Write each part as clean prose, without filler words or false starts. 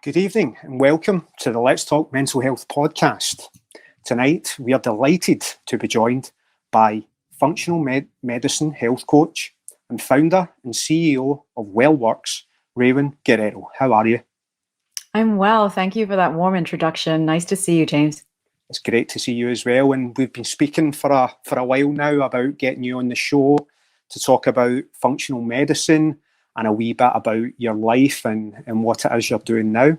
Good evening and welcome to the Let's Talk Mental Health podcast. Tonight we are delighted to be joined by functional medicine health coach and founder and CEO of WellWorks, Raven Guerrero. How are you? I'm well. Thank you for that warm introduction. Nice to see you, James. It's great to see you as well. And we've been speaking for a while now about getting you on the show to talk about functional medicine and a wee bit about your life and what it is you're doing now.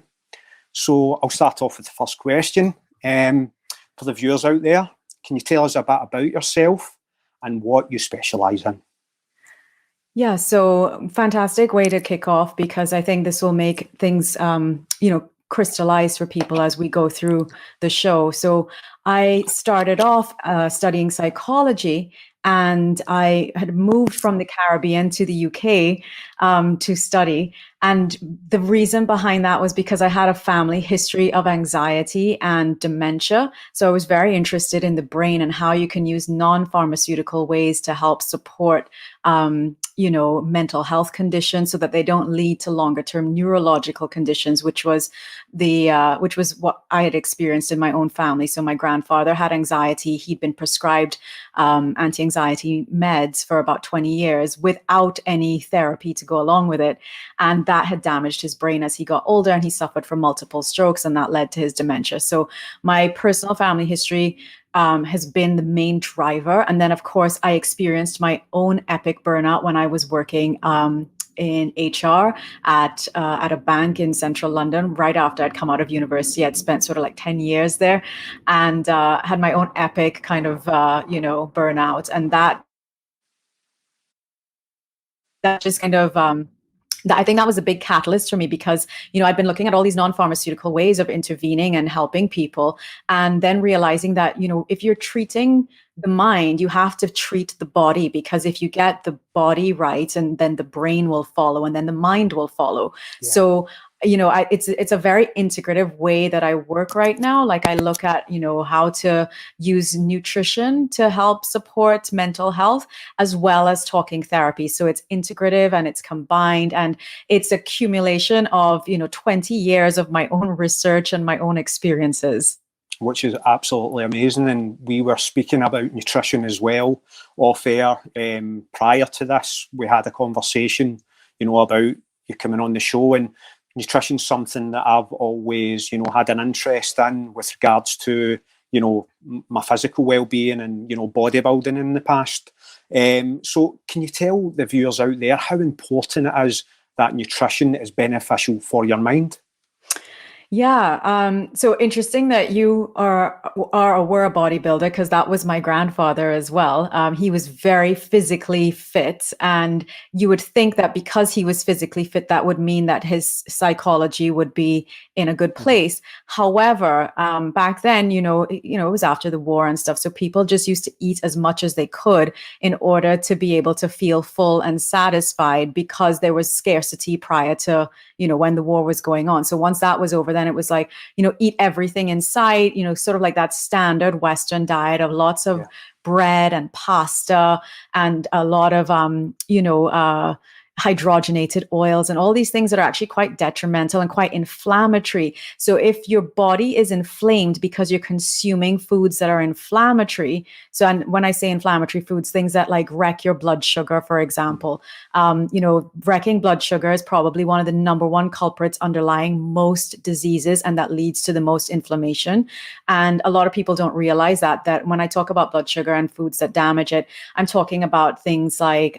So I'll start off with the first question. For the viewers out there, can you tell us a bit about yourself and what you specialise in? Yeah, so fantastic way to kick off, because I think this will make things, crystallize for people as we go through the show. So I started off studying psychology, and I had moved from the Caribbean to the UK to study. And the reason behind that was because I had a family history of anxiety and dementia. So I was very interested in the brain and how you can use non-pharmaceutical ways to help support mental health conditions so that they don't lead to longer term neurological conditions, which was what I had experienced in my own family. So my grandfather had anxiety. He'd been prescribed anti-anxiety meds for about 20 years without any therapy to go along with it. And that had damaged his brain as he got older, and he suffered from multiple strokes, and that led to his dementia. So my personal family history has been the main driver. And then, of course, I experienced my own epic burnout when I was working in HR at a bank in central London right after I'd come out of university. I'd spent sort of like 10 years there and had my own epic kind of, burnout. And that just kind of... I think that was a big catalyst for me, because, I'd been looking at all these non-pharmaceutical ways of intervening and helping people, and then realizing that, if you're treating the mind, you have to treat the body, because if you get the body right, and then the brain will follow, and then the mind will follow. Yeah. So, it's a very integrative way that I work right now. Like I look at, how to use nutrition to help support mental health, as well as talking therapy. So it's integrative and it's combined, and it's accumulation of, 20 years of my own research and my own experiences. Which is absolutely amazing. And we were speaking about nutrition as well off air. Prior to this, we had a conversation, about you coming on the show, and nutrition's something that I've always, had an interest in with regards to, my physical well-being and, bodybuilding in the past. So can you tell the viewers out there how important it is that nutrition is beneficial for your mind? Yeah. So interesting that you were a bodybuilder, because that was my grandfather as well. He was very physically fit, and you would think that because he was physically fit, that would mean that his psychology would be in a good place. However, back then, it was after the war and stuff. So people just used to eat as much as they could in order to be able to feel full and satisfied, because there was scarcity prior to, when the war was going on. So once that was over, then it was like, eat everything in sight, sort of like that standard Western diet of lots of bread and pasta and a lot of, hydrogenated oils and all these things that are actually quite detrimental and quite inflammatory. So if your body is inflamed because you're consuming foods that are inflammatory, so, and when I say inflammatory foods, things that like wreck your blood sugar, for example, wrecking blood sugar is probably one of the number one culprits underlying most diseases, and that leads to the most inflammation. And a lot of people don't realize that when I talk about blood sugar and foods that damage it, I'm talking about things like,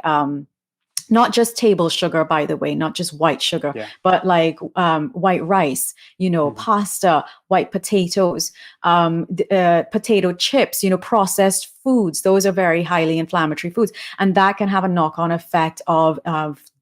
not just table sugar, by the way, not just white sugar, but like white rice, pasta, white potatoes, potato chips, processed foods. Those are very highly inflammatory foods. And that can have a knock-on effect of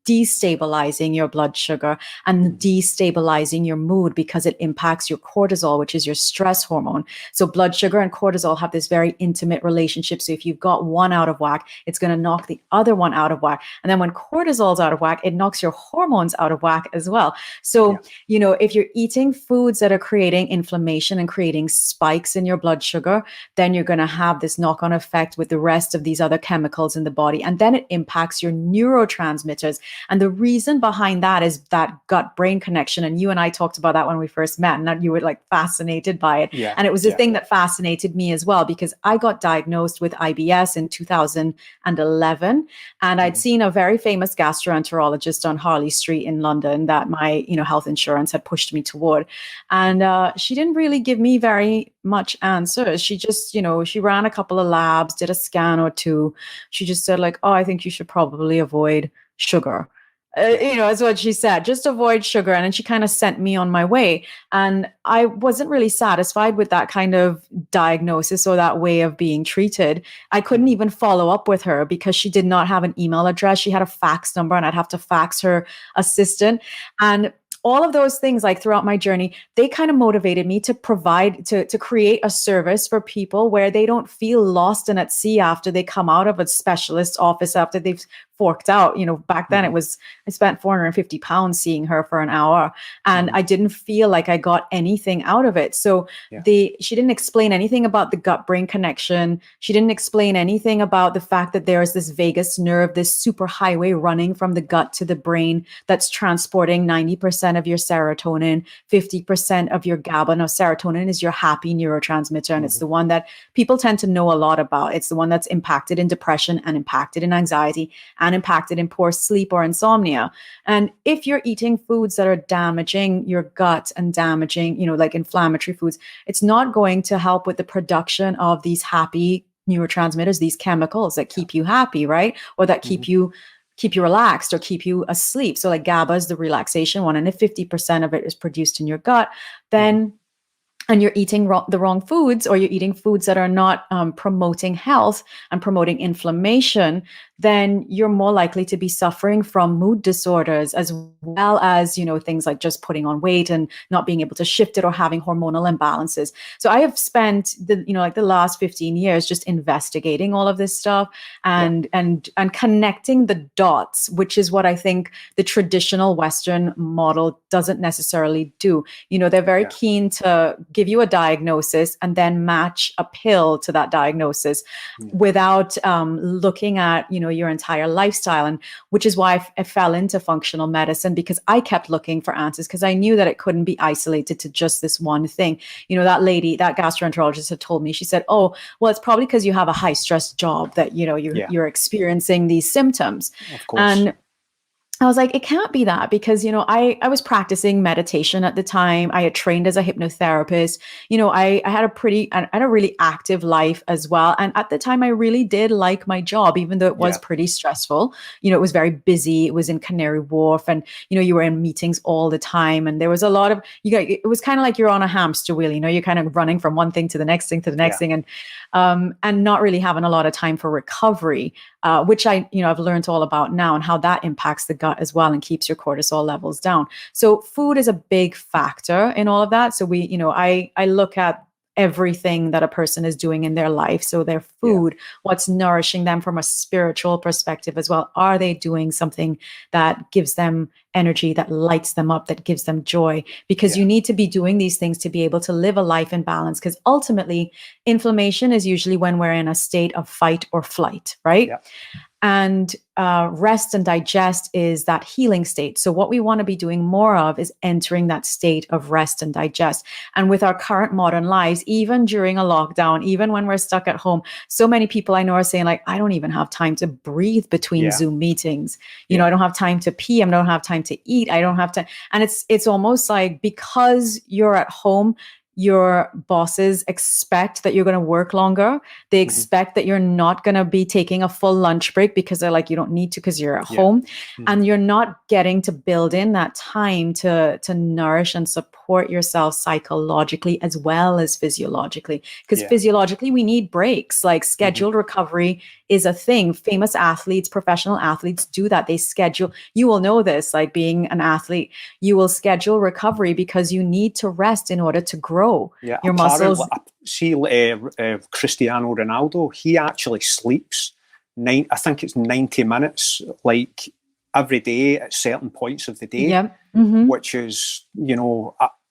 destabilizing your blood sugar and destabilizing your mood, because it impacts your cortisol, which is your stress hormone. So blood sugar and cortisol have this very intimate relationship. So if you've got one out of whack, it's going to knock the other one out of whack. And then when cortisol's out of whack, it knocks your hormones out of whack as well. So, if you're eating foods that are creating inflammation and creating spikes in your blood sugar, then you're going to have this knock-on effect with the rest of these other chemicals in the body. And then it impacts your neurotransmitters. And the reason behind that is that gut brain connection. And you and I talked about that when we first met, and that you were like fascinated by it. Yeah. And it was the thing that fascinated me as well, because I got diagnosed with IBS in 2011. And I'd seen a very famous gastroenterologist on Harley Street in London that my, health insurance had pushed me toward. And she didn't really give me very much answers. She just, she ran a couple of labs, did a scan or two. She just said like, oh, I think you should probably avoid sugar. That's what she said, just avoid sugar. And then she kind of sent me on my way. And I wasn't really satisfied with that kind of diagnosis or that way of being treated. I couldn't even follow up with her because she did not have an email address. She had a fax number, and I'd have to fax her assistant. And all of those things, like throughout my journey, they kind of motivated me to provide, to create a service for people where they don't feel lost and at sea after they come out of a specialist's office, after they've forked out. Back then I spent £450 seeing her for an hour, and I didn't feel like I got anything out of it. So she didn't explain anything about the gut brain connection. She didn't explain anything about the fact that there is this vagus nerve, this super highway running from the gut to the brain that's transporting 90% of your serotonin, 50% of your GABA. Now, serotonin is your happy neurotransmitter, and it's the one that people tend to know a lot about. It's the one that's impacted in depression and impacted in anxiety and impacted in poor sleep or insomnia. And if you're eating foods that are damaging your gut and damaging, like inflammatory foods, it's not going to help with the production of these happy neurotransmitters, these chemicals that keep you happy, right? Or that keep you relaxed or keep you asleep. So like GABA is the relaxation one. And if 50% of it is produced in your gut, then and you're eating the wrong foods, or you're eating foods that are not promoting health and promoting inflammation, then you're more likely to be suffering from mood disorders, as well as, things like just putting on weight and not being able to shift it, or having hormonal imbalances. So I have spent the last 15 years just investigating all of this stuff and connecting the dots, which is what I think the traditional Western model doesn't necessarily do. They're very keen to give you a diagnosis and then match a pill to that diagnosis without looking at, your entire lifestyle. And which is why I fell into functional medicine, because I kept looking for answers, because I knew that it couldn't be isolated to just this one thing. That lady, that gastroenterologist had told me, she said, oh, well, it's probably because you have a high stress job that, you're experiencing these symptoms. Of course. And I was like, it can't be that, because, I was practicing meditation at the time. I had trained as a hypnotherapist. I had a really active life as well. And at the time, I really did like my job, even though it was pretty stressful. It was very busy. It was in Canary Wharf, and, you were in meetings all the time. And there was a lot of, it was kind of like you're on a hamster wheel, you're kind of running from one thing to the next thing to the next thing. And not really having a lot of time for recovery, which I've learned all about now, and how that impacts the gut as well and keeps your cortisol levels down. So food is a big factor in all of that. So I look at everything that a person is doing in their life. So their food, what's nourishing them from a spiritual perspective as well. Are they doing something that gives them energy, that lights them up, that gives them joy? Because you need to be doing these things to be able to live a life in balance. Because ultimately, inflammation is usually when we're in a state of fight or flight, right? Yeah. And rest and digest is that healing state. So what we want to be doing more of is entering that state of rest and digest. And with our current modern lives, even during a lockdown, even when we're stuck at home, so many people I know are saying like, I don't even have time to breathe between Zoom meetings. I don't have time to pee. I don't have time to eat. I don't have to. And it's almost like, because you're at home, your bosses expect that you're going to work longer. They expect that you're not going to be taking a full lunch break, because they're like, you don't need to, because you're at home. And you're not getting to build in that time to nourish and support yourself psychologically as well as physiologically. Because physiologically, we need breaks. Like scheduled recovery is a thing. Famous athletes, professional athletes do that. They schedule, you will know this, like being an athlete, you will schedule recovery because you need to rest in order to grow your muscles. See, Cristiano Ronaldo, he actually sleeps I think it's 90 minutes, like every day at certain points of the day, which is,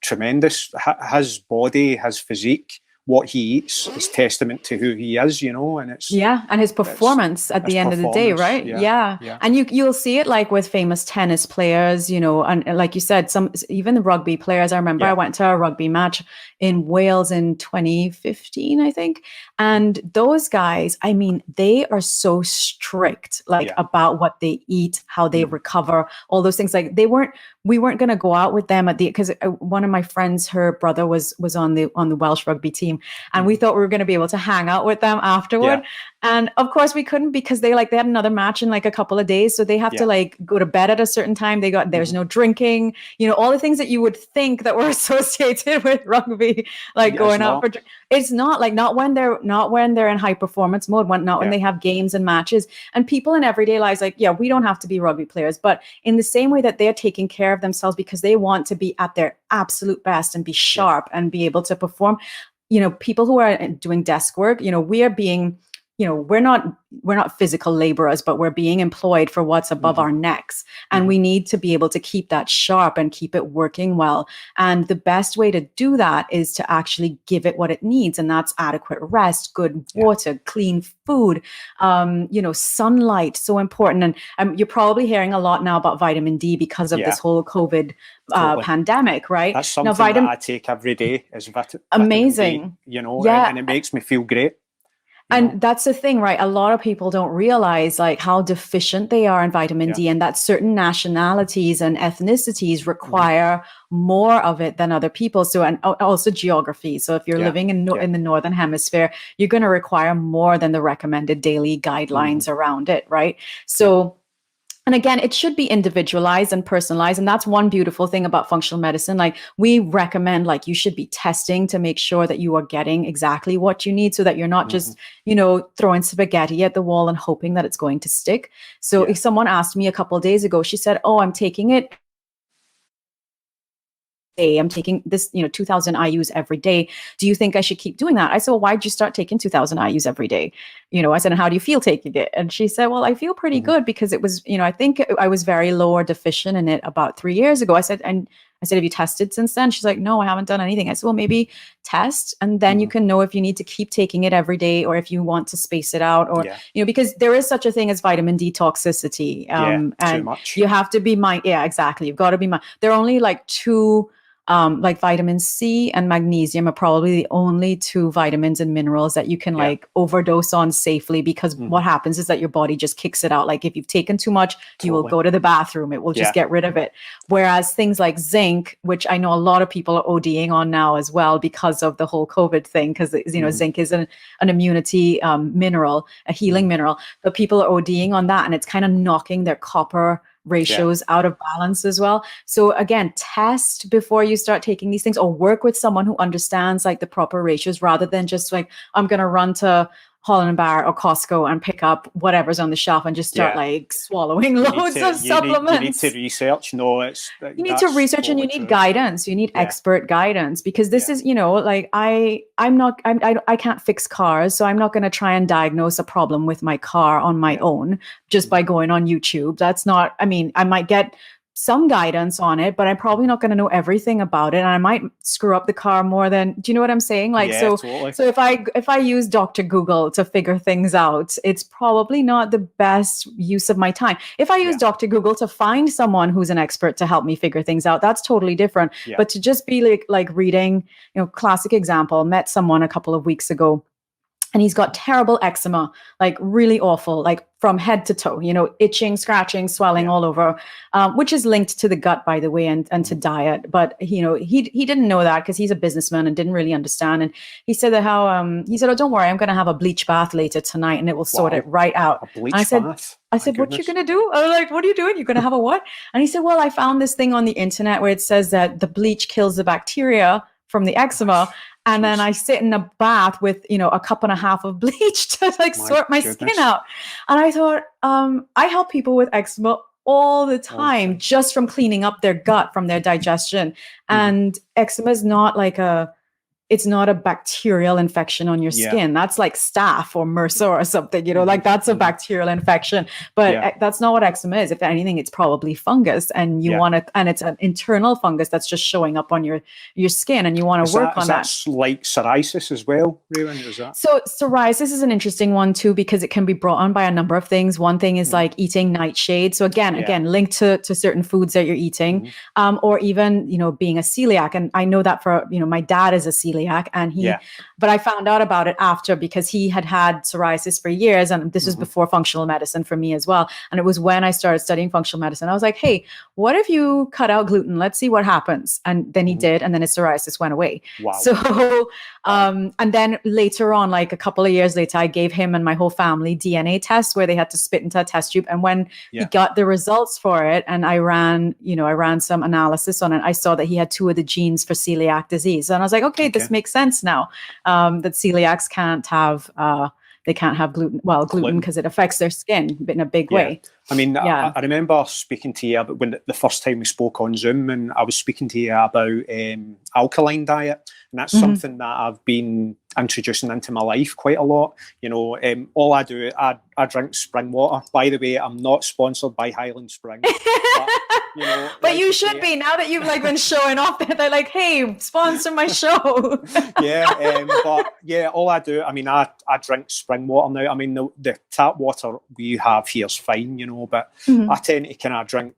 tremendous. His body, his physique what he eats is testament to who he is, you know, and it's and his performance at the end of the day, right? Yeah. And you'll see it like with famous tennis players, you know, and like you said, even the rugby players. I remember I went to a rugby match in Wales in 2015, I think, and those guys, I mean, they are so strict, like about what they eat, how they recover, all those things. Like we weren't going to go out with them because one of my friends, her brother was on the Welsh rugby team, and we thought we were going to be able to hang out with them afterward. And of course we couldn't, because they had another match in like a couple of days. So they have to like go to bed at a certain time. There's no drinking, you know, all the things that you would think that were associated with rugby, like going out for, it's not like, not when they're in high performance mode, when they have games and matches. And people in everyday lives, like, we don't have to be rugby players, but in the same way that they're taking care of themselves because they want to be at their absolute best and be sharp and be able to perform, you know, people who are doing desk work, you know, we are being, you know, we're not physical laborers, but we're being employed for what's above our necks. And we need to be able to keep that sharp and keep it working well. And the best way to do that is to actually give it what it needs. And that's adequate rest, good water, clean food, you know, sunlight, so important. And you're probably hearing a lot now about vitamin D because of this whole COVID pandemic, right? That's something that I take every day, is amazing. vitamin D, you know, and it makes me feel great. And that's the thing, right? A lot of people don't realize like how deficient they are in vitamin D, and that certain nationalities and ethnicities require more of it than other people. So, and also geography. So if you're living in the Northern Hemisphere, you're going to require more than the recommended daily guidelines around it, right? So, and again, it should be individualized and personalized. And that's one beautiful thing about functional medicine. Like, we recommend, like, you should be testing to make sure that you are getting exactly what you need, so that you're not just, you know, throwing spaghetti at the wall and hoping that it's going to stick. So if someone asked me a couple of days ago, she said, "Oh, I'm taking it. I'm taking this, you know, 2000 IUs every day. Do you think I should keep doing that?" I said, "Well, why'd you start taking 2000 IUs every day?" You know, I said, "And how do you feel taking it?" And she said, "Well, I feel pretty good, because it was, you know, I think I was very low or deficient in it about 3 years ago." I said, "Have you tested since then?" She's like, "No, I haven't done anything." I said, "Well, maybe test, and then you can know if you need to keep taking it every day, or if you want to space it out, or, you know, because there is such a thing as vitamin D toxicity. And too much. You have to be exactly. You've got to be There are only like two, like vitamin C and magnesium are probably the only two vitamins and minerals that you can like overdose on safely, because what happens is that your body just kicks it out. Like, if you've taken too much, you will go to the bathroom. It will just get rid of it. Whereas things like zinc, which I know a lot of people are ODing on now as well because of the whole COVID thing, because, you know, zinc is an immunity mineral, a healing mineral, but people are ODing on that, and it's kind of knocking their copper ratios out of balance as well. So again, test before you start taking these things, or work with someone who understands like the proper ratios, rather than just like, I'm going to run to Holland & Barrett or Costco and pick up whatever's on the shelf and just start like swallowing loads of supplements. You need to research. No, you need to research, and you need guidance. You need expert guidance, because this is, you know, like I can't fix cars, so I'm not going to try and diagnose a problem with my car on my own just by going on YouTube. That's not, I mean, I might get some guidance on it, but I'm probably not going to know everything about it, and I might screw up the car more than, do you know what I'm saying? Like, totally. So if I use Dr. Google to figure things out, it's probably not the best use of my time. If I use Dr. Google to find someone who's an expert to help me figure things out, that's totally different. But to just be like reading, you know, classic example, met someone a couple of weeks ago, and he's got terrible eczema, like really awful, like from head to toe, you know, itching, scratching, swelling all over, which is linked to the gut, by the way, and to diet. But, you know, he didn't know that, because he's a businessman and didn't really understand. And he said that he said, "Oh, don't worry, I'm going to have a bleach bath later tonight, and it will sort it right out." A bleach bath? I said, "What you going to do?" I was like, "What are you doing? You're going to have a what?" And he said, "Well, I found this thing on the internet where it says that the bleach kills the bacteria from the eczema. And then I sit in a bath with, you know, a cup and a half of bleach to like sort my skin out." And I thought, I help people with eczema all the time, just from cleaning up their gut, from their digestion. And eczema is not like it's not a bacterial infection on your skin. That's like staph or MRSA or something, like that's a bacterial infection. But that's not what eczema is. If anything, it's probably fungus, and you want to, and it's an internal fungus that's just showing up on your skin, and you want to work on that. That's like psoriasis as well, Raven, is that? So psoriasis is an interesting one too, because it can be brought on by a number of things. One thing is like eating nightshade. So again, linked to certain foods that you're eating, or even, being a celiac. And I know that for, my dad is a celiac, and but I found out about it after, because he had psoriasis for years. And this was before functional medicine for me as well. And it was when I started studying functional medicine. I was like, hey, what if you cut out gluten? Let's see what happens. And then he did. And then his psoriasis went away. Wow. So, and then later on, like a couple of years later, I gave him and my whole family DNA tests where they had to spit into a test tube. And when he got the results for it, and I ran some analysis on it, I saw that he had 2 of the genes for celiac disease. And I was like, okay. This makes sense now, that celiacs can't have gluten. Well, gluten, because it affects their skin in a big way. I mean, I remember speaking to you when the first time we spoke on Zoom, and I was speaking to you about alkaline diet, and that's something that I've been introducing into my life quite a lot. All I do, I drink spring water. By the way, I'm not sponsored by Highland Spring. But like you should be, now that you've been showing off. They're like, hey, sponsor my show. All I do, I mean, I drink spring water now. I mean, the tap water we have here is fine, but I tend to kind of drink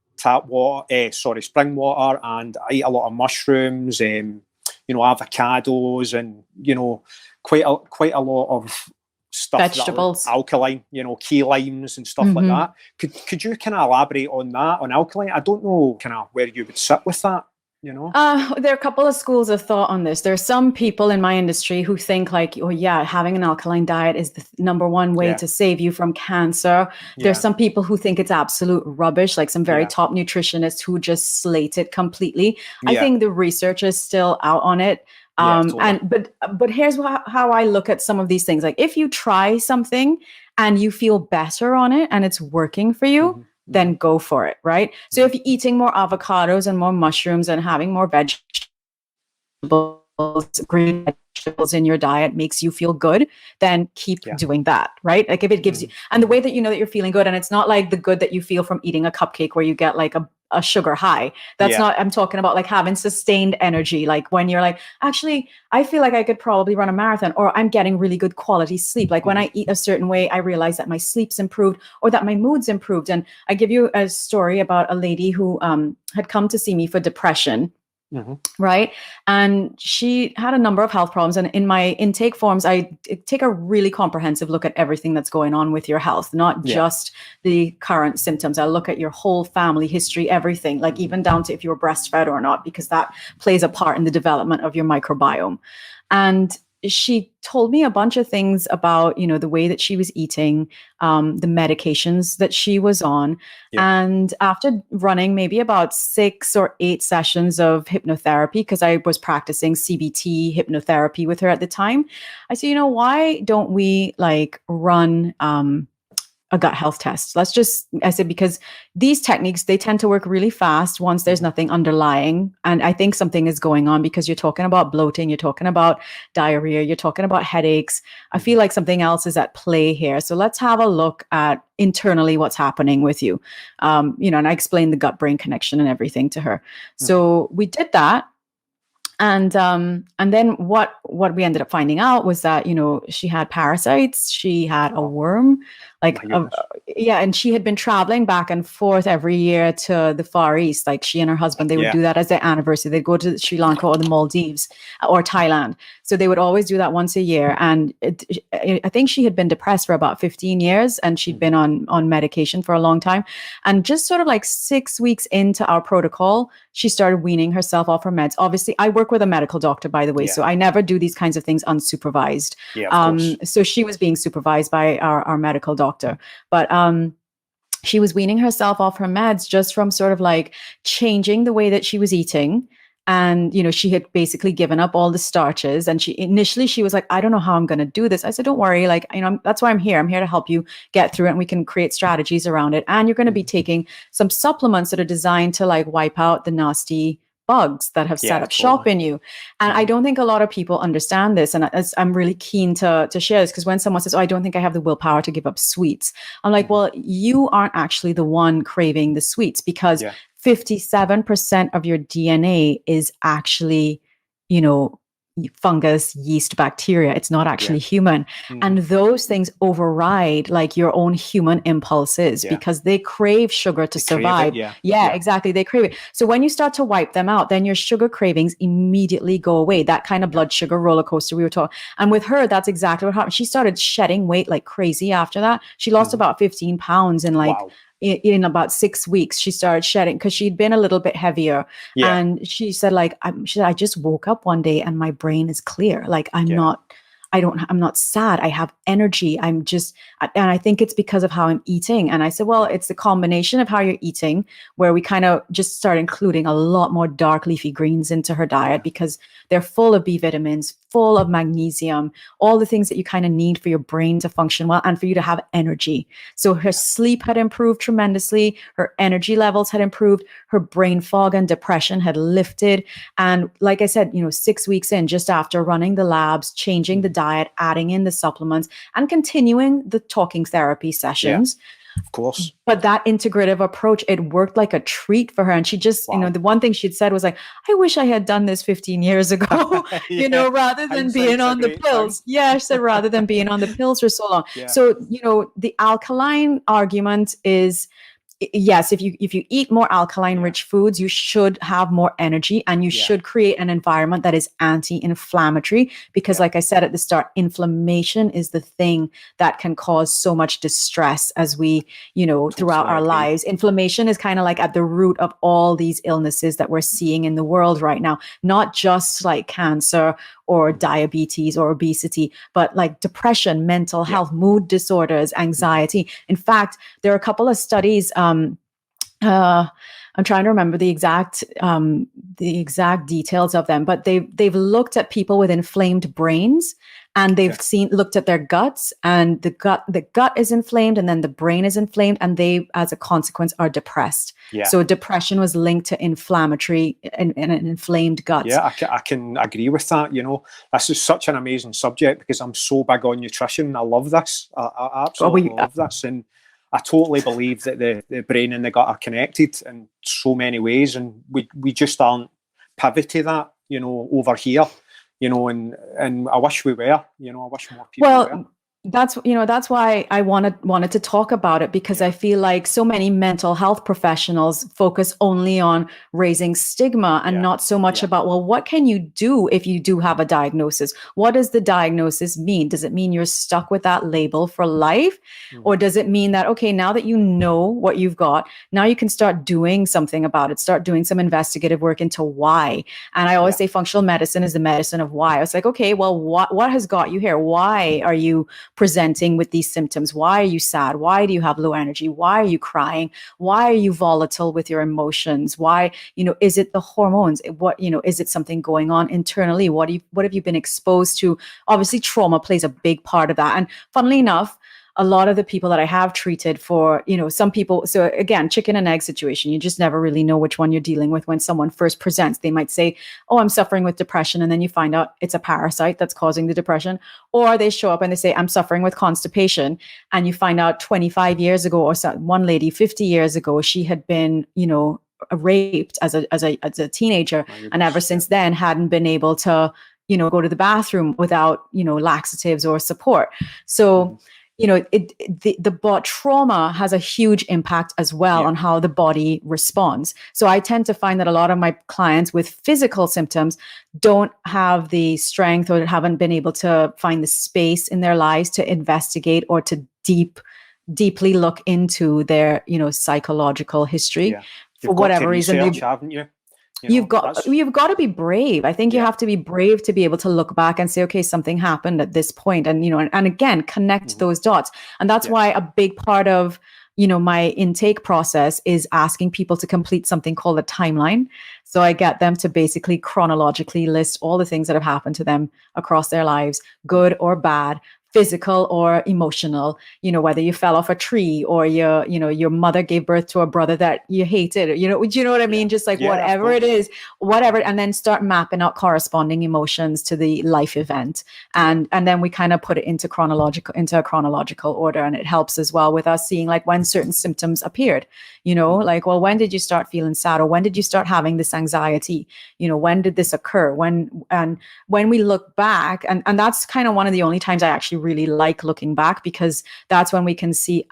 spring water, and I eat a lot of mushrooms, avocados, and quite a lot of stuff, vegetables, alkaline, key limes and stuff like that. Could you kind of elaborate on that, on alkaline? I don't know kind of where you would sit with that. There are a couple of schools of thought on this. There are some people in my industry who think like, oh yeah, having an alkaline diet is the number one way to save you from cancer. There's some people who think it's absolute rubbish, like some very top nutritionists who just slate it completely. I think the research is still out on it. Totally. But here's how I look at some of these things. Like if you try something and you feel better on it and it's working for you, then go for it, right? So if you're eating more avocados and more mushrooms and having more vegetables, green vegetables in your diet makes you feel good, then keep doing that, right? Like if it gives you, and the way that you know that you're feeling good, and it's not like the good that you feel from eating a cupcake where you get like a sugar high. That's not, I'm talking about like having sustained energy. Like when you're like, actually, I feel like I could probably run a marathon, or I'm getting really good quality sleep. Like when I eat a certain way, I realize that my sleep's improved or that my mood's improved. And I give you a story about a lady who had come to see me for depression. Right. And she had a number of health problems. And in my intake forms, I take a really comprehensive look at everything that's going on with your health, not just the current symptoms. I look at your whole family history, everything, like even down to if you were breastfed or not, because that plays a part in the development of your microbiome. And she told me a bunch of things about, the way that she was eating, the medications that she was on. And after running maybe about 6 or 8 sessions of hypnotherapy, because I was practicing CBT hypnotherapy with her at the time, I said, why don't we run a gut health test? I said, because these techniques, they tend to work really fast once there's nothing underlying. And I think something is going on, because you're talking about bloating, you're talking about diarrhea, you're talking about headaches. I feel like something else is at play here. So let's have a look at internally what's happening with you. And I explained the gut-brain connection and everything to her. So we did that. And then what we ended up finding out was that, she had parasites, she had a worm, and she had been traveling back and forth every year to the Far East. Like she and her husband, they would do that as their anniversary. They'd go to Sri Lanka or the Maldives or Thailand. So they would always do that once a year. And I think she had been depressed for about 15 years, and she'd been on medication for a long time. And just sort of like 6 weeks into our protocol, she started weaning herself off her meds. Obviously, I work with a medical doctor, by the way, so I never do these kinds of things unsupervised. So she was being supervised by our medical doctor. But she was weaning herself off her meds just from sort of like changing the way that she was eating. And, she had basically given up all the starches. And initially she was like, I don't know how I'm going to do this. I said, don't worry. That's why I'm here. I'm here to help you get through it, and we can create strategies around it. And you're going to be taking some supplements that are designed to wipe out the nasty bugs that have set up shop in you. And I don't think a lot of people understand this. And I'm really keen to share this, because when someone says, oh, I don't think I have the willpower to give up sweets, I'm like, well, you aren't actually the one craving the sweets, because 57% of your DNA is actually, fungus, yeast, bacteria. It's not actually human. And those things override like your own human impulses, because they crave sugar to survive. Exactly. They crave it. So when you start to wipe them out, then your sugar cravings immediately go away. That kind of blood sugar roller coaster we were talking. And with her, that's exactly what happened. She started shedding weight like crazy after that. She lost about 15 pounds in like in about 6 weeks. She started shedding because she'd been a little bit heavier. And she said, like, I just woke up one day and my brain is clear. Like I'm not sad. I have energy. And I think it's because of how I'm eating. And I said, well, it's the combination of how you're eating, where we kind of just start including a lot more dark leafy greens into her diet, because they're full of B vitamins, full of magnesium, all the things that you kind of need for your brain to function well and for you to have energy. So her sleep had improved tremendously. Her energy levels had improved. Her brain fog and depression had lifted. And like I said, 6 weeks in, just after running the labs, changing the diet, adding in the supplements, and continuing the talking therapy sessions. Of course. But that integrative approach, it worked like a treat for her. And she just, the one thing she'd said was like, I wish I had done this 15 years ago, rather than being on the pills. Yeah, she said, rather than being on the pills for so long. So, the alkaline argument is, yes, if you eat more alkaline rich foods, you should have more energy, and you should create an environment that is anti-inflammatory, because like I said at the start, inflammation is the thing that can cause so much distress as we, throughout our lives. Inflammation is kind of like at the root of all these illnesses that we're seeing in the world right now, not just like cancer or diabetes or obesity, but like depression, mental health, mood disorders, anxiety. In fact, there are a couple of studies. I'm trying to remember the exact details of them, but they've looked at people with inflamed brains, and they've looked at their guts, and the gut is inflamed, and then the brain is inflamed, and they, as a consequence, are depressed. So depression was linked to inflammatory and an inflamed gut. I can agree with that. This is such an amazing subject, because I'm so big on nutrition. I love this. I absolutely love this. And I totally believe that the brain and the gut are connected in so many ways, and we just aren't privy to that, over here, and I wish we were, I wish more people were. That's why I wanted to talk about it, because I feel like so many mental health professionals focus only on raising stigma and not so much about, well, what can you do if you do have a diagnosis? What does the diagnosis mean? Does it mean you're stuck with that label for life? Or does it mean that, okay, now that you know what you've got, now you can start doing something about it, start doing some investigative work into why? And I always say functional medicine is the medicine of why. I was like, okay, well, what has got you here? Why are you presenting with these symptoms? Why are you sad? Why do you have low energy? Why are you crying? Why are you volatile with your emotions? Why, is it the hormones? Is it something going on internally? What have you been exposed to? Obviously, trauma plays a big part of that. And funnily enough, a lot of the people that I have treated for, some people, so again, chicken and egg situation, you just never really know which one you're dealing with when someone first presents. They might say, oh, I'm suffering with depression. And then you find out it's a parasite that's causing the depression. Or they show up and they say, I'm suffering with constipation. And you find out 25 years ago, or one lady 50 years ago, she had been, raped as a teenager. And ever since then hadn't been able to, go to the bathroom without, laxatives or support. So, the trauma has a huge impact as well on how the body responds. So I tend to find that a lot of my clients with physical symptoms don't have the strength or haven't been able to find the space in their lives to investigate or to deeply look into their, psychological history. For whatever reason. Haven't you? You've got to be brave. I think you have to be brave to be able to look back and say, okay, something happened at this point, and and again connect those dots. And that's why a big part of my intake process is asking people to complete something called a timeline. So I get them to basically chronologically list all the things that have happened to them across their lives, good or bad, physical or emotional, whether you fell off a tree or your mother gave birth to a brother that you hated, do you know what I mean? Just like whatever it is, whatever, and then start mapping out corresponding emotions to the life event. And then we kind of put it into a chronological order. And it helps as well with us seeing like when certain symptoms appeared, like, well, when did you start feeling sad, or when did you start having this anxiety? When did this occur? When we look back, and that's kind of one of the only times I actually really like looking back, because that's when we can see,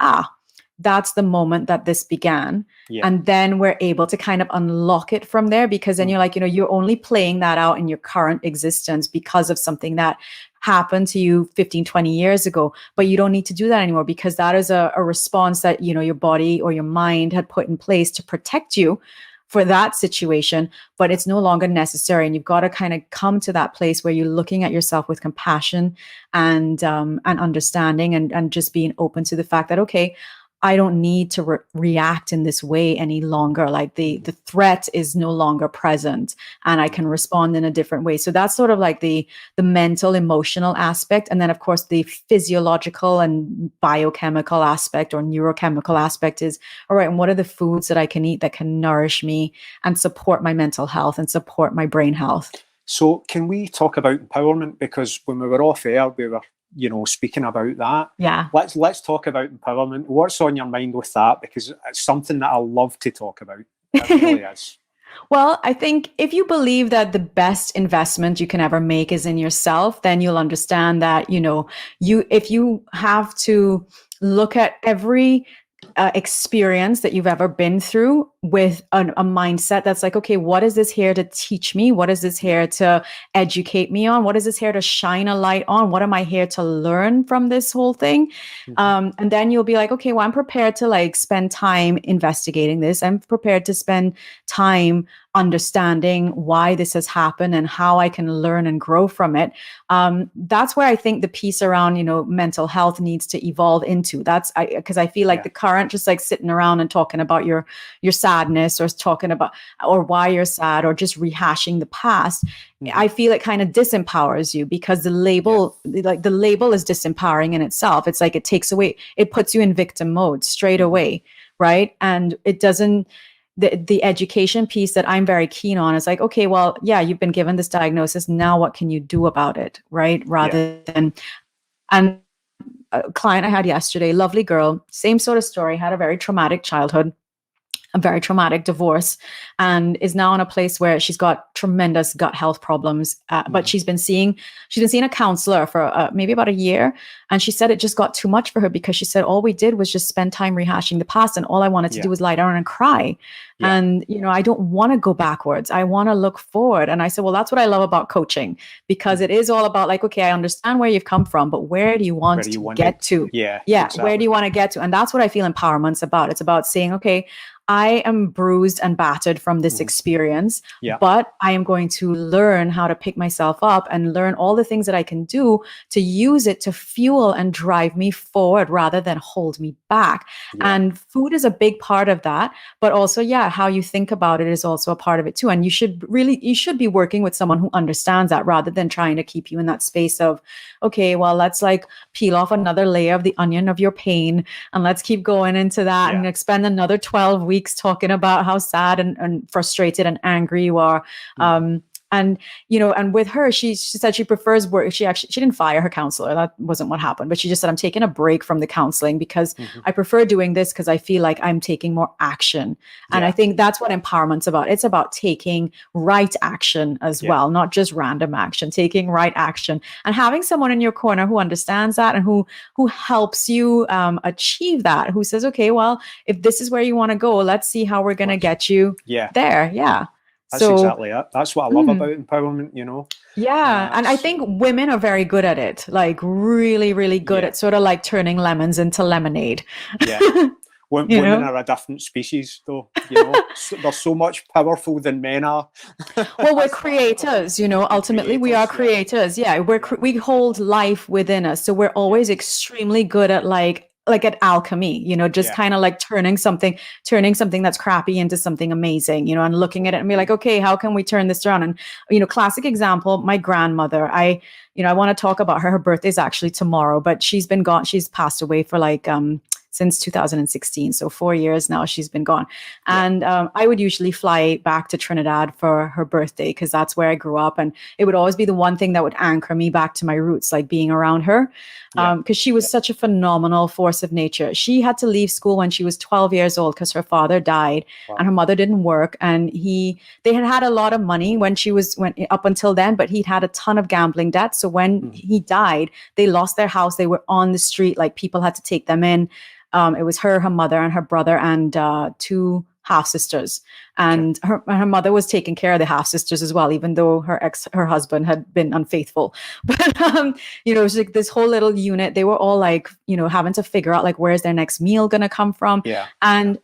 that's the moment that this began. And then we're able to kind of unlock it from there, because then you're like, you're only playing that out in your current existence because of something that happened to you 15, 20 years ago. But you don't need to do that anymore, because that is a response that, your body or your mind had put in place to protect you for that situation, but it's no longer necessary. And you've got to kind of come to that place where you're looking at yourself with compassion and understanding, and just being open to the fact that, okay, I don't need to react in this way any longer. Like the threat is no longer present, and I can respond in a different way. So that's sort of like the mental, emotional aspect. And then of course the physiological and biochemical aspect or neurochemical aspect is, all right, and what are the foods that I can eat that can nourish me and support my mental health and support my brain health? So can we talk about empowerment? Because when we were off air, we were speaking about that. Yeah. Let's talk about empowerment. What's on your mind with that? Because it's something that I love to talk about. It really is. Well, I think if you believe that the best investment you can ever make is in yourself, then you'll understand that, if you have to look at every experience that you've ever been through with a mindset that's like, okay, what is this here to teach me? What is this here to educate me on? What is this here to shine a light on? What am I here to learn from this whole thing? And then you'll be like, okay, well, I'm prepared to like spend time investigating this. I'm prepared to spend time understanding why this has happened and how I can learn and grow from it. That's where I think the piece around, mental health needs to evolve into. Because I feel like the current, just like sitting around and talking about your sadness, or talking about, or why you're sad, or just rehashing the past. I feel it kind of disempowers you, because the label, the label is disempowering in itself. It's like, it takes away, it puts you in victim mode straight away. Right. And it doesn't, the education piece that I'm very keen on is like, okay, well, yeah, you've been given this diagnosis. Now what can you do about it? Right. Rather than, and a client I had yesterday, lovely girl, same sort of story, had a very traumatic childhood, a very traumatic divorce, and is now in a place where she's got tremendous gut health problems. But she's been seeing a counselor for maybe about a year. And she said it just got too much for her, because she said, all we did was just spend time rehashing the past. And all I wanted to do was lie down and cry. And, I don't want to go backwards. I want to look forward. And I said, well, that's what I love about coaching, because it is all about like, okay, I understand where you've come from, but where do you want to get to? Yeah. Exactly. Where do you want to get to? And that's what I feel empowerment's about. It's about saying, okay, I am bruised and battered from this experience, but I am going to learn how to pick myself up and learn all the things that I can do to use it to fuel and drive me forward rather than hold me back. And food is a big part of that, but also, how you think about it is also a part of it too. And you should be working with someone who understands that, rather than trying to keep you in that space of, okay, well, let's like peel off another layer of the onion of your pain, and let's keep going into that and spend another 12 weeks talking about how sad and frustrated and angry you are. And with her, she said she prefers work. She didn't fire her counselor. That wasn't what happened. But she just said, I'm taking a break from the counseling because I prefer doing this, because I feel like I'm taking more action. And I think that's what empowerment's about. It's about taking right action as well, not just random action, taking right action, and having someone in your corner who understands that and who helps you achieve that, who says, okay, well, if this is where you want to go, let's see how we're going to get you there. Yeah. That's exactly it. That's what I love about empowerment, Yeah. And I think women are very good at it, like really, really good at sort of like turning lemons into lemonade. Yeah. Women are a different species, though. They're so much powerful than men are. Well, we're creators, ultimately we are creators. Yeah. We hold life within us. So we're always extremely good at like like at alchemy, just Yeah. kind of like turning something that's crappy into something amazing, and looking at it and be like, okay, how can we turn this around? And, classic example, my grandmother, I want to talk about her. Her birthday is actually tomorrow, but she's passed away for like, since 2016. So 4 years now she's been gone. And I would usually fly back to Trinidad for her birthday because that's where I grew up. And it would always be the one thing that would anchor me back to my roots, like being around her. Because she was such a phenomenal force of nature. She had to leave school when she was 12 years old because her father died. Wow. And her mother didn't work. And they had a lot of money when up until then, but he'd had a ton of gambling debt. So when he died, they lost their house. They were on the street, like people had to take them in. It was her mother and her brother and 2 half sisters. And her mother was taking care of the half sisters as well, even though her husband had been unfaithful. But, it was like this whole little unit. They were all like, having to figure out like, where's their next meal going to come from? Yeah. And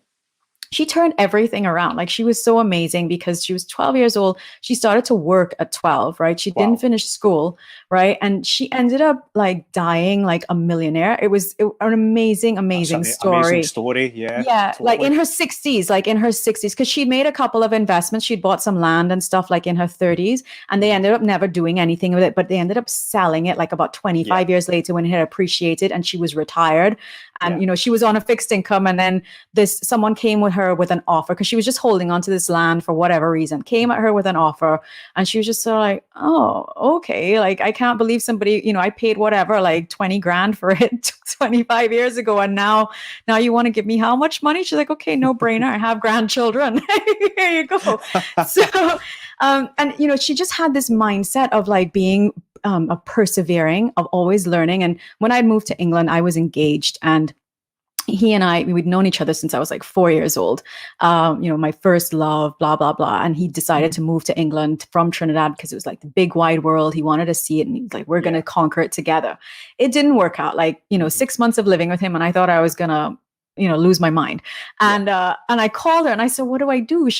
she turned everything around. Like she was so amazing because she was 12 years old. She started to work at 12, right? She didn't finish school, right? And she ended up like dying like a millionaire. It was an amazing story. Amazing story, yeah. Yeah, totally. Like in her 60s, because she made a couple of investments. She'd bought some land and stuff like in her 30s, and they ended up never doing anything with it, but they ended up selling it like about 25 years later when it had appreciated and she was retired. And, she was on a fixed income, and then someone came with her with an offer because she was just holding on to this land for whatever reason, came at her with an offer. And she was just sort of like, oh, okay. Like, I can't believe somebody, I paid whatever, like 20 grand for it 25 years ago. And now you want to give me how much money? She's like, okay, no brainer. I have grandchildren. Here you go. So, and, she just had this mindset of like being of persevering, of always learning. And when I moved to England, I was engaged, and he and we'd known each other since I was like 4 years old. My first love, blah, blah, blah. And he decided to move to England from Trinidad because it was like the big wide world. He wanted to see it. And he's like, we're going to conquer it together. It didn't work out. Like, 6 months of living with him. And I thought I was going to, lose my mind. And I called her and I said, what do I do? I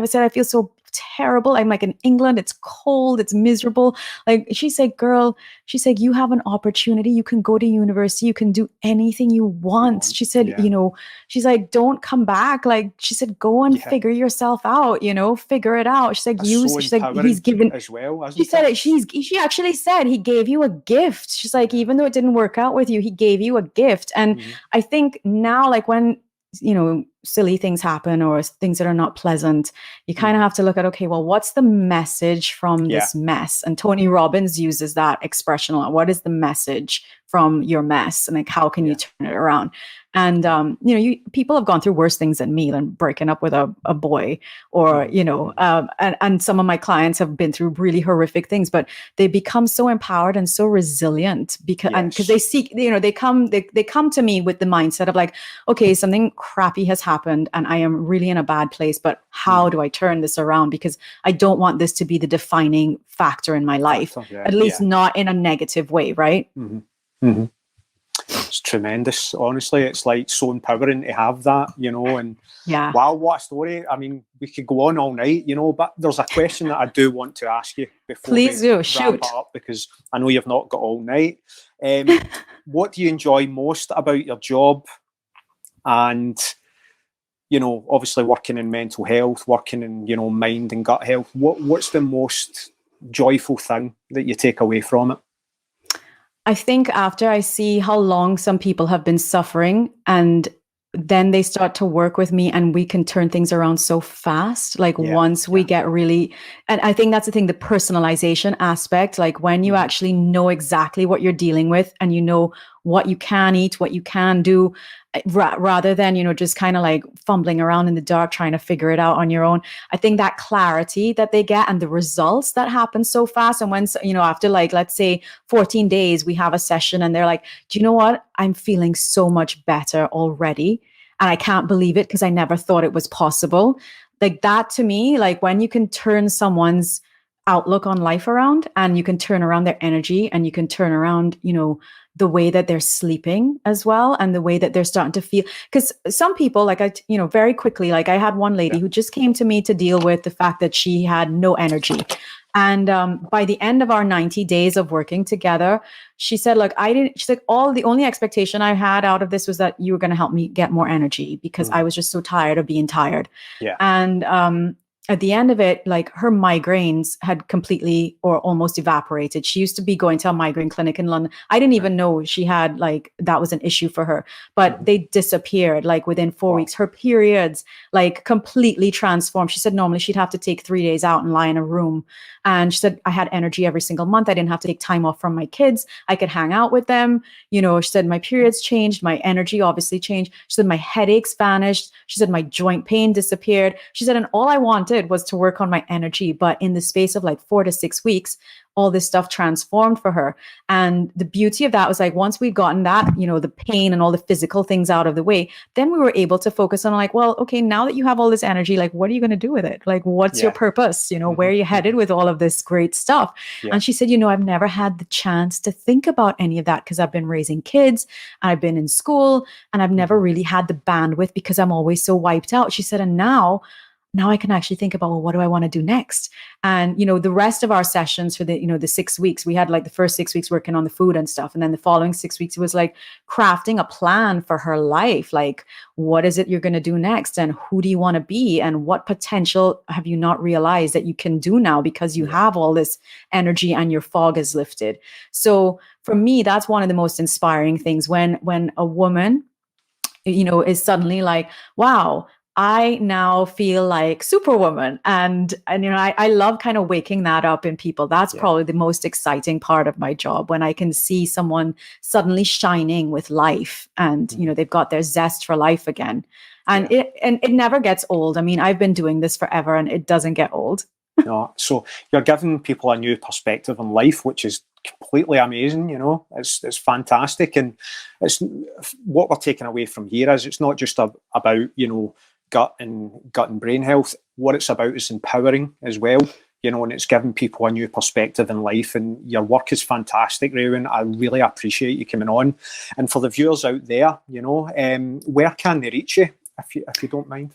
said, I feel so terrible. I'm like in England, it's cold, it's miserable. Like she said, you have an opportunity. You can go to university, you can do anything you want. She said, she's like, don't come back. Like she said, go and figure yourself out, figure it out. She's like, he's given as well. She said, she actually said he gave you a gift. She's like, even though it didn't work out with you, he gave you a gift. And I think now, like when silly things happen or things that are not pleasant, you kind of have to look at, okay, well, what's the message from this mess? And Tony Robbins uses that expression a lot. What is the message from your mess? And like, how can you turn it around? And, people have gone through worse things than me, than breaking up with a boy or, and some of my clients have been through really horrific things, but they become so empowered and so resilient because they seek, they come to me with the mindset of like, okay, something crappy has happened and I am really in a bad place, but how do I turn this around? Because I don't want this to be the defining factor in my life, at least not in a negative way. Right. Mm-hmm. Mm-hmm. It's tremendous. Honestly, it's like so empowering to have that, and wow, what a story. I mean, we could go on all night, but there's a question that I do want to ask you before we wrap it up, because I know you've not got all night. What do you enjoy most about your job? And, obviously working in mental health, working in, mind and gut health, what's the most joyful thing that you take away from it? I think after I see how long some people have been suffering, and then they start to work with me and we can turn things around so fast. Like once we get really, and I think that's the thing, the personalization aspect, like when you actually know exactly what you're dealing with and you know what you can eat, what you can do, rather than, just kind of like fumbling around in the dark, trying to figure it out on your own. I think that clarity that they get and the results that happen so fast. And when, after like, let's say 14 days, we have a session and they're like, do you know what? I'm feeling so much better already. And I can't believe it because I never thought it was possible. Like that to me, like when you can turn someone's outlook on life around and you can turn around their energy and you can turn around, the way that they're sleeping as well and the way that they're starting to feel. Because some people, like very quickly, like I had one lady who just came to me to deal with the fact that she had no energy. And by the end of our 90 days of working together, she said, look, she's like, the only expectation I had out of this was that you were going to help me get more energy because I was just so tired of being tired. Yeah. And at the end of it, like her migraines had completely or almost evaporated. She used to be going to a migraine clinic in London. I didn't even know she had like, that was an issue for her, but they disappeared like within 4 weeks. Her periods like completely transformed. She said normally she'd have to take 3 days out and lie in a room. And she said, I had energy every single month. I didn't have to take time off from my kids. I could hang out with them. You know, she said, my periods changed. My energy obviously changed. She said, my headaches vanished. She said, my joint pain disappeared. She said, and all I wanted was to work on my energy. But in the space of like 4 to 6 weeks, all this stuff transformed for her. And the beauty of that was like, once we'd gotten that, you know, the pain and all the physical things out of the way, then we were able to focus on like, well, okay, now that you have all this energy, like, what are you going to do with it? Like, what's your purpose? You know, where are you headed with all of this great stuff? And she said, you know, I've never had the chance to think about any of that because I've been raising kids, I've been in school, and I've never really had the bandwidth because I'm always so wiped out. She said, and now I can actually think about, well, what do I want to do next? And, you know, the rest of our sessions for the, you know, the 6 weeks, we had like the first 6 weeks working on the food and stuff. And then the following 6 weeks, it was like crafting a plan for her life. Like, what is it you're going to do next? And who do you want to be? And what potential have you not realized that you can do now because you have all this energy and your fog is lifted? So for me, that's one of the most inspiring things when a woman, you know, is suddenly like, wow, I now feel like Superwoman. And you know, I love kind of waking that up in people. That's probably the most exciting part of my job, when I can see someone suddenly shining with life and, you know, they've got their zest for life again. And it never gets old. I mean, I've been doing this forever and it doesn't get old. No, so you're giving people a new perspective on life, which is completely amazing. You know, it's fantastic. And it's what we're taking away from here is it's not just about, you know, gut and brain health. What it's about is empowering as well, you know, and it's giving people a new perspective in life. And your work is fantastic, Raywin. I really appreciate you coming on. And for the viewers out there, you know, where can they reach you if you don't mind?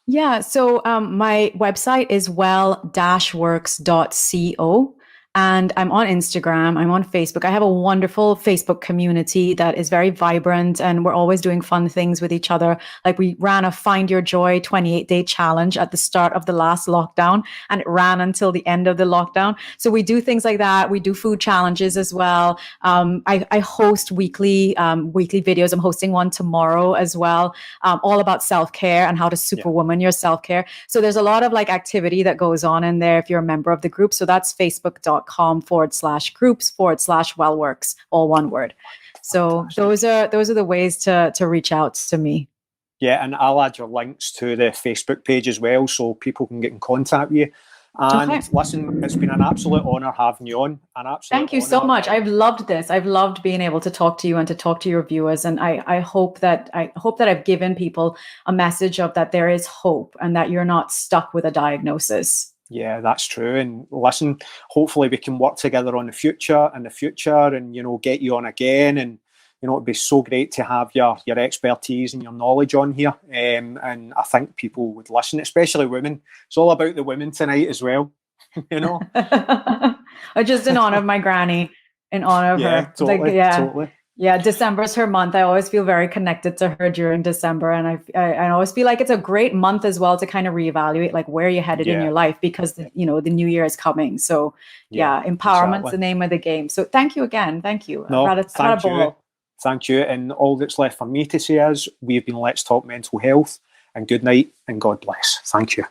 Yeah, so my website is well-works.co. And I'm on Instagram, I'm on Facebook. I have a wonderful Facebook community that is very vibrant, and we're always doing fun things with each other. Like we ran a Find Your Joy 28-day challenge at the start of the last lockdown, and it ran until the end of the lockdown. So we do things like that. We do food challenges as well. I host weekly videos. I'm hosting one tomorrow as well, all about self-care and how to superwoman your self-care. So there's a lot of like activity that goes on in there if you're a member of the group. So that's facebook.com/groups/wellworks, all one word. So those are the ways to reach out to me. Yeah, and I'll add your links to the Facebook page as well, so people can get in contact with you. And listen, it's been an absolute honor having you on. Thank you so much. I've loved this. I've loved being able to talk to you and to talk to your viewers. And I hope that I've given people a message of that there is hope and that you're not stuck with a diagnosis. Yeah, that's true. And listen, hopefully we can work together on the future and, you know, get you on again. And, you know, it'd be so great to have your expertise and your knowledge on here. And I think people would listen, especially women. It's all about the women tonight as well, you know. Just in honor of my granny, in honor of her. Totally, totally. Yeah, December's her month. I always feel very connected to her during December. And I always feel like it's a great month as well to kind of reevaluate like where you're headed in your life, because, you know, the new year is coming. So empowerment's the name of the game. So thank you again. Thank you. No, thank you. Thank you. And all that's left for me to say is we've been Let's Talk Mental Health, and good night and God bless. Thank you.